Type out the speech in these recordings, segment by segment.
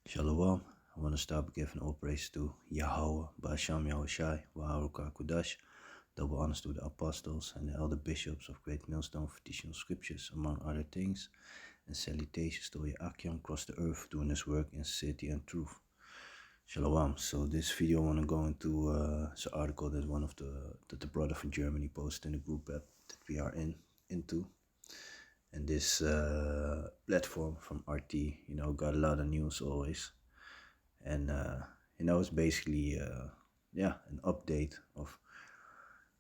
Shalom. I want to start by giving all praise to Yahweh, Ba'asham Yahushai, Waharuka Kudash. Double honors to the apostles and the elder bishops of Great Millstone for teaching scriptures, among other things, and salutations to Yahakim across the earth doing his work in sincerity and truth. Shalom. So this video I want to go into is an article that the brother from Germany posted in the group app that we are into. And this platform from RT, got a lot of news always. And it's basically an update of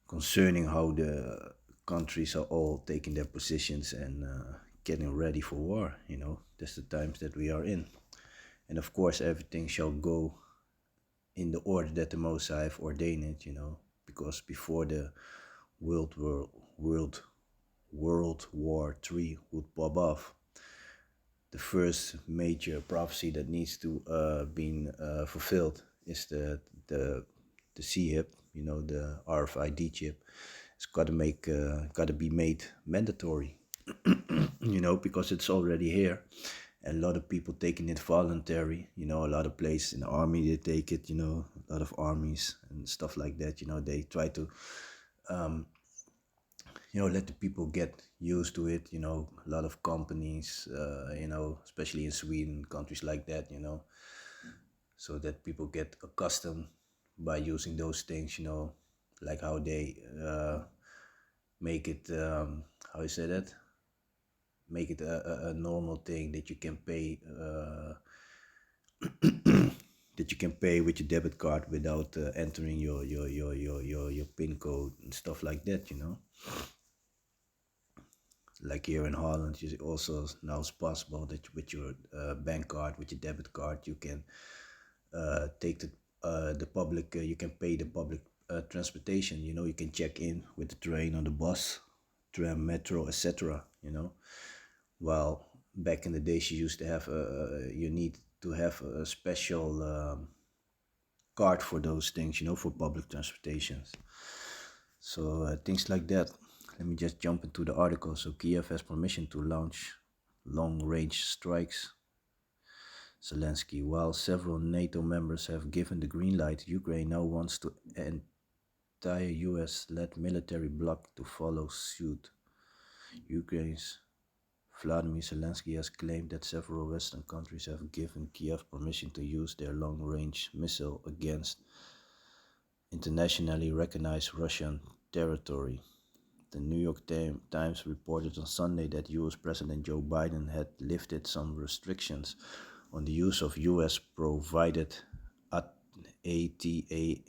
concerning how the countries are all taking their positions and getting ready for war. That's the times that we are in. And of course, everything shall go in the order that the Most High have ordained it, because before the World War III would pop off, the first major prophecy that needs to be fulfilled is the C chip, the RFID chip. It's gotta be made mandatory, because it's already here, and a lot of people taking it voluntary. A lot of places in the army they take it. A lot of armies and stuff like that. They try to let the people get used to it. A lot of companies, especially in Sweden, countries like that, so that people get accustomed by using those things, like how they make it, how you say that? Make it a normal thing that you can pay, that you can pay with your debit card without entering your PIN code and stuff like that, Like here in Holland, you also now it's possible that with your bank card, with your debit card, you can take the public. You can pay the public transportation. You can check in with the train or the bus, tram, metro, etc. While back in the days, you used to have you need to have a special card for those things. For public transportations. So things like that. Let me just jump into the article. So Kiev has permission to launch long-range strikes. Zelensky, while several NATO members have given the green light, Ukraine now wants the entire US-led military bloc to follow suit. Ukraine's Vladimir Zelensky has claimed that several Western countries have given Kiev permission to use their long-range missile against internationally recognized Russian territory. The New York Times reported on Sunday that US President Joe Biden had lifted some restrictions on the use of US-provided ATACMS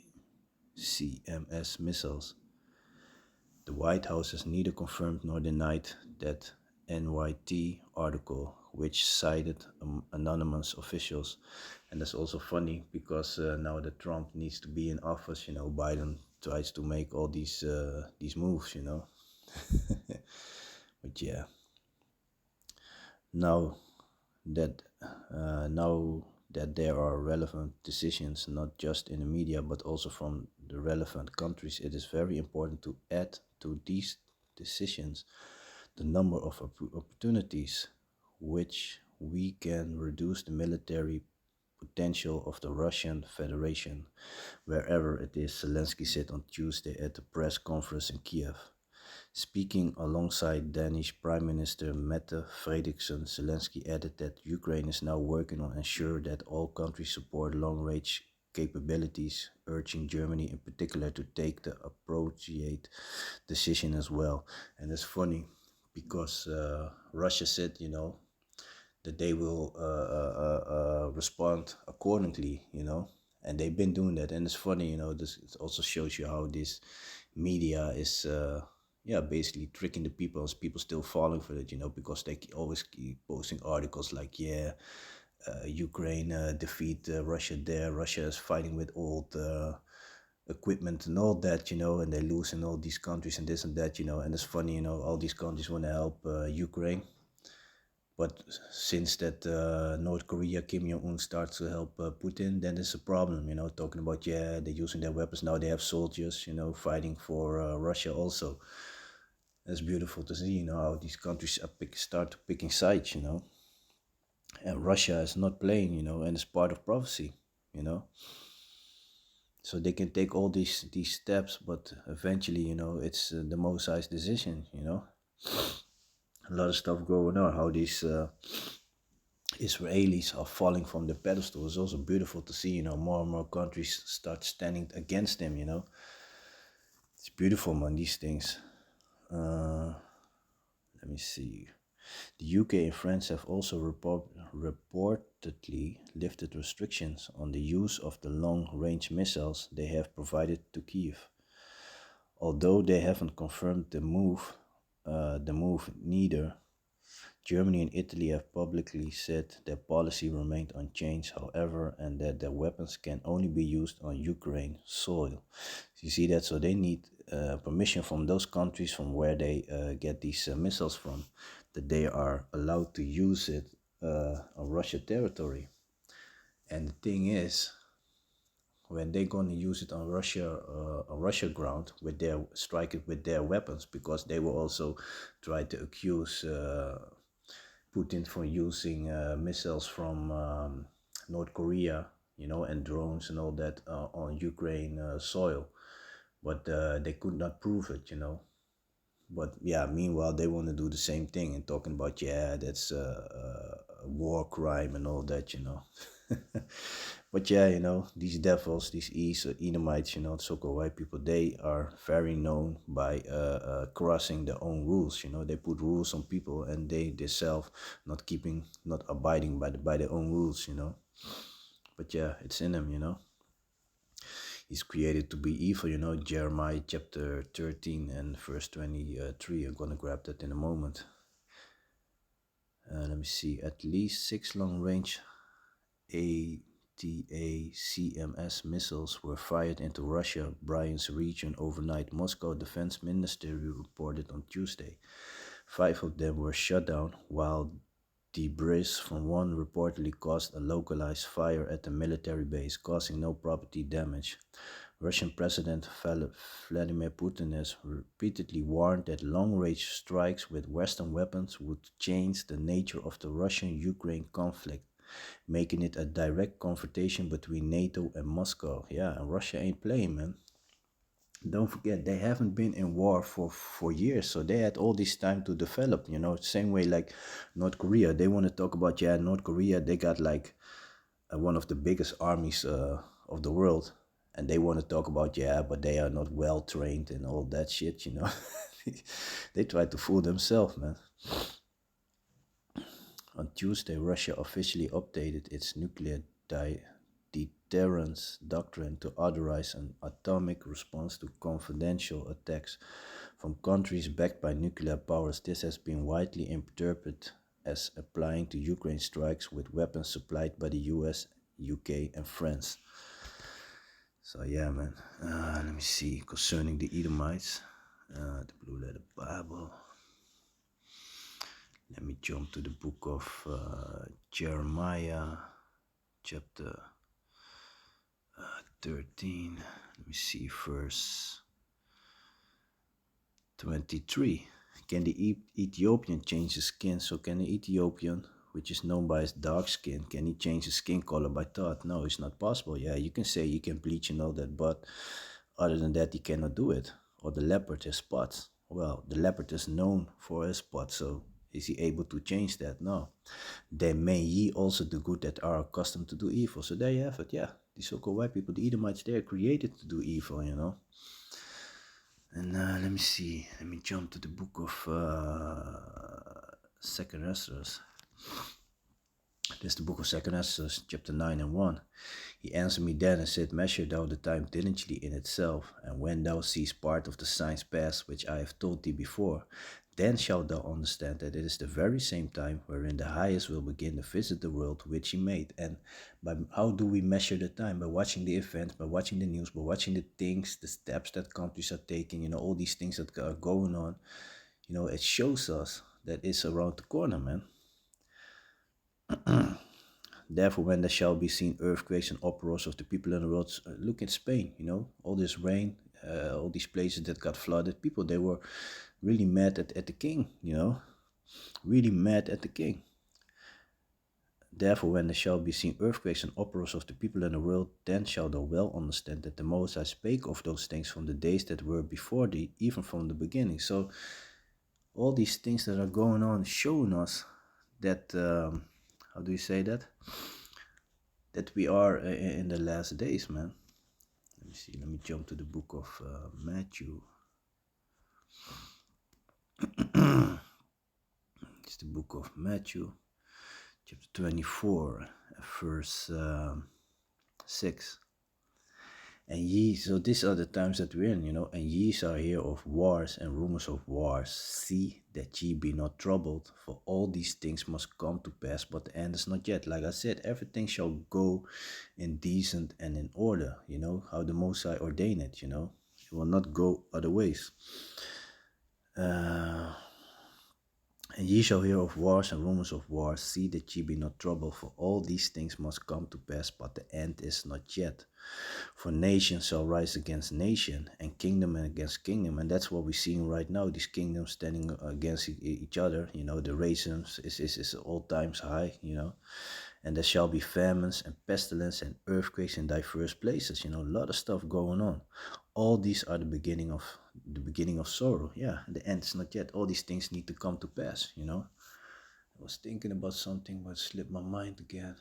missiles. The White House has neither confirmed nor denied that NYT article, which cited anonymous officials. And that's also funny because now that Trump needs to be in office, Biden tries to make all these moves, But yeah, now that there are relevant decisions, not just in the media but also from the relevant countries, it is very important to add to these decisions the number of opportunities which we can reduce the military potential of the Russian Federation, wherever it is, Zelensky said on Tuesday at the press conference in Kiev. Speaking alongside Danish Prime Minister Mette Frederiksen, Zelensky added that Ukraine is now working on ensuring that all countries support long-range capabilities, urging Germany in particular to take the appropriate decision as well. And it's funny because Russia said, that they will respond accordingly, and they've been doing that. And it's funny, this it also shows you how this media is basically tricking the people, and people still falling for it, because they always keep posting articles like, Ukraine defeat Russia there, Russia is fighting with old equipment and all that, and they lose in all these countries and this and that, and it's funny, all these countries want to help Ukraine. But since that North Korea, Kim Jong-un starts to help Putin, then it's a problem, talking about, they're using their weapons. Now they have soldiers, fighting for Russia also. It's beautiful to see, how these countries are start picking sides, And Russia is not playing, and it's part of prophecy, you know. So they can take all these steps, but eventually, it's the Mosai's decision, A lot of stuff going on. How these Israelis are falling from the pedestal is also beautiful to see. More and more countries start standing against them. It's beautiful, man. These things. Uh, Let me see. The UK and France have also reportedly lifted restrictions on the use of the long-range missiles they have provided to Kiev. Although they haven't confirmed the move neither Germany and Italy have publicly said their policy remained unchanged, however, and that their weapons can only be used on Ukraine soil. So you see that? So they need permission from those countries from where they get these missiles from, that they are allowed to use it on Russia territory. And the thing is, when they're gonna use it on Russia ground with their strike it with their weapons, because they will also try to accuse Putin for using missiles from North Korea, and drones and all that on Ukraine soil, but they could not prove it. But yeah, meanwhile they want to do the same thing and talking about, yeah, that's a war crime and all that. But yeah, these devils, these Edomites, so-called white people, they are very known by crossing their own rules. They put rules on people and they themselves not abiding by their own rules. But yeah, it's in them. He's created to be evil. Jeremiah chapter 13 and verse 23. I'm gonna grab that in a moment. Let me see. At least 6 long-range ATACMS missiles were fired into Russia, Bryansk region overnight, Moscow Defense Ministry reported on Tuesday. 5 of them were shot down, while debris from one reportedly caused a localized fire at the military base, causing no property damage. Russian President Vladimir Putin has repeatedly warned that long-range strikes with Western weapons would change the nature of the Russian-Ukraine conflict, making it a direct confrontation between NATO and Moscow. Yeah, and Russia ain't playing, man. Don't forget, they haven't been in war for years, so they had all this time to develop, same way like North Korea. They want to talk about, yeah, North Korea, they got like one of the biggest armies of the world, and they want to talk about, yeah, but they are not well trained and all that shit. They try to fool themselves, man. On Tuesday, Russia officially updated its nuclear deterrence doctrine to authorize an atomic response to confidential attacks from countries backed by nuclear powers. This has been widely interpreted as applying to Ukraine strikes with weapons supplied by the US, UK, and France. So yeah, man. Let me see. Concerning the Edomites, the Blue Letter Bible. Let me jump to the book of Jeremiah, chapter 13. Let me see, verse 23. Can the Ethiopian change his skin? So can the Ethiopian, which is known by his dark skin, can he change his skin color by thought? No, it's not possible. Yeah, you can say you can bleach and all that, but other than that, he cannot do it. Or the leopard has spots. Well, the leopard is known for his spots, so is he able to change that? No. Then may ye also do good that are accustomed to do evil. So there you have it, yeah. The so-called white people, the Edomites, they are created to do evil. And let me see. Let me jump to the book of Second Ezra. This is the book of Second Ezra, chapter 9 and 1. He answered me then and said, measure thou the time diligently in itself, and when thou seest part of the signs pass, which I have told thee before, then shalt thou understand that it is the very same time wherein the highest will begin to visit the world which he made. And by how do we measure the time? By watching the events, by watching the news, by watching the things, the steps that countries are taking, all these things that are going on. It shows us that it's around the corner, man. Therefore, when there shall be seen earthquakes and uproars of the people in the world, look at Spain, all this rain, all these places that got flooded. People, they were really mad at the king, really mad at the king. Therefore, when there shall be seen earthquakes and uproars of the people in the world, then shalt thou well understand that the Most High spake of those things from the days that were before thee, even from the beginning. So all these things that are going on showing us that, how do you say that? That we are in the last days, man. Let me see. Let me jump to the book of Matthew. It's the book of Matthew, chapter 24, verse 6. And ye, so these are the times that we're in, and ye shall hear of wars and rumors of wars. See that ye be not troubled, for all these things must come to pass, but the end is not yet. Like I said, everything shall go in decent and in order, how the Most High ordained it, it will not go other ways. And ye shall hear of wars and rumors of wars. See that ye be not troubled, for all these things must come to pass, but the end is not yet. For nation shall rise against nation, and kingdom against kingdom, and that's what we're seeing right now. These kingdoms standing against each other. The racism is all times high. And there shall be famines and pestilence and earthquakes in diverse places. A lot of stuff going on. All these are the beginning of sorrow. Yeah, the end is not yet. All these things need to come to pass. I was thinking about something, but it slipped my mind again.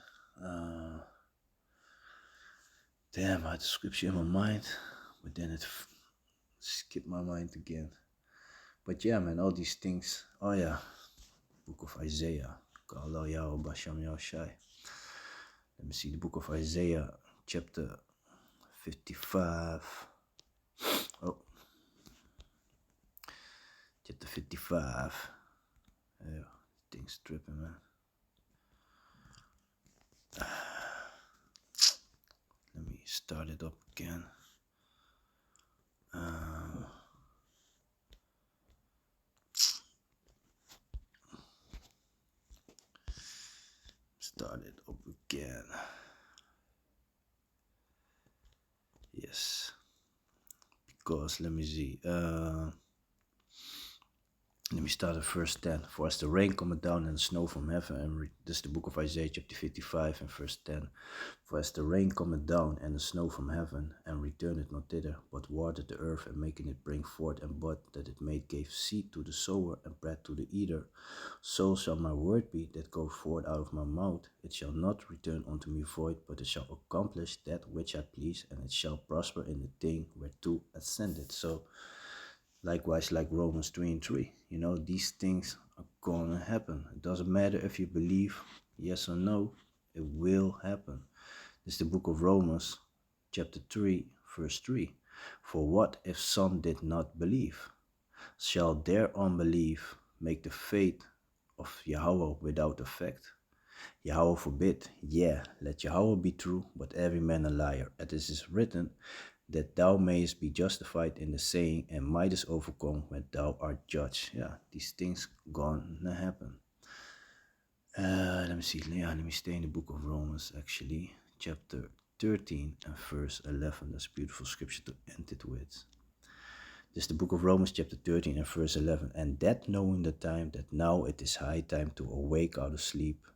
Damn, I had the scripture in my mind, but then it skipped my mind again. But yeah, man, all these things. Oh yeah, book of Isaiah. Let me see, the book of Isaiah, chapter 55. Oh, chapter 55. Yeah, thing's tripping, man. Let me start it up again. Start it up again. Yes. Because, let me see. Let me start at verse 10. For as the rain cometh down and the snow from heaven, and this is the book of Isaiah chapter 55 and verse 10. For as the rain cometh down and the snow from heaven, and returneth not thither, but watered the earth, and making it bring forth and bud, that it may give seed to the sower and bread to the eater, so shall my word be that goeth forth out of my mouth. It shall not return unto me void, but it shall accomplish that which I please, and it shall prosper in the thing whereto I send it. So likewise, like Romans 3 and 3, these things are gonna happen. It doesn't matter if you believe yes or no, it will happen. This is the book of Romans, chapter 3, verse 3. For what if some did not believe? Shall their unbelief make the faith of Yahweh without effect? Yahweh forbid. Yeah, let Yahweh be true, but every man a liar. As it is written, that thou mayest be justified in the saying, and mightest overcome when thou art judged. Yeah, these things gonna happen. Let me see. Yeah, let me stay in the book of Romans, actually. Chapter 13 and verse 11. That's a beautiful scripture to end it with. This is the book of Romans, chapter 13 and verse 11. And that knowing the time, that now it is high time to awake out of sleep.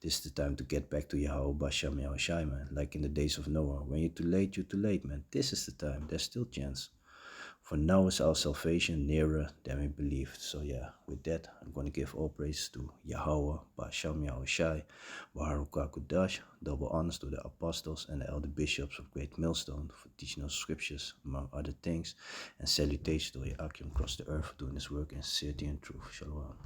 This is the time to get back to Yahweh Bashem Yahushai, man. Like in the days of Noah. When you're too late, man. This is the time. There's still chance. For now is our salvation nearer than we believed. So yeah, with that, I'm going to give all praise to Yahweh Bashem Yahushai, Baruch HaKodesh, double honors to the apostles and the elder bishops of Great Millstone for teaching us scriptures, among other things, and salutations to Yakim across the earth for doing this work in sincerity and truth. Shalom.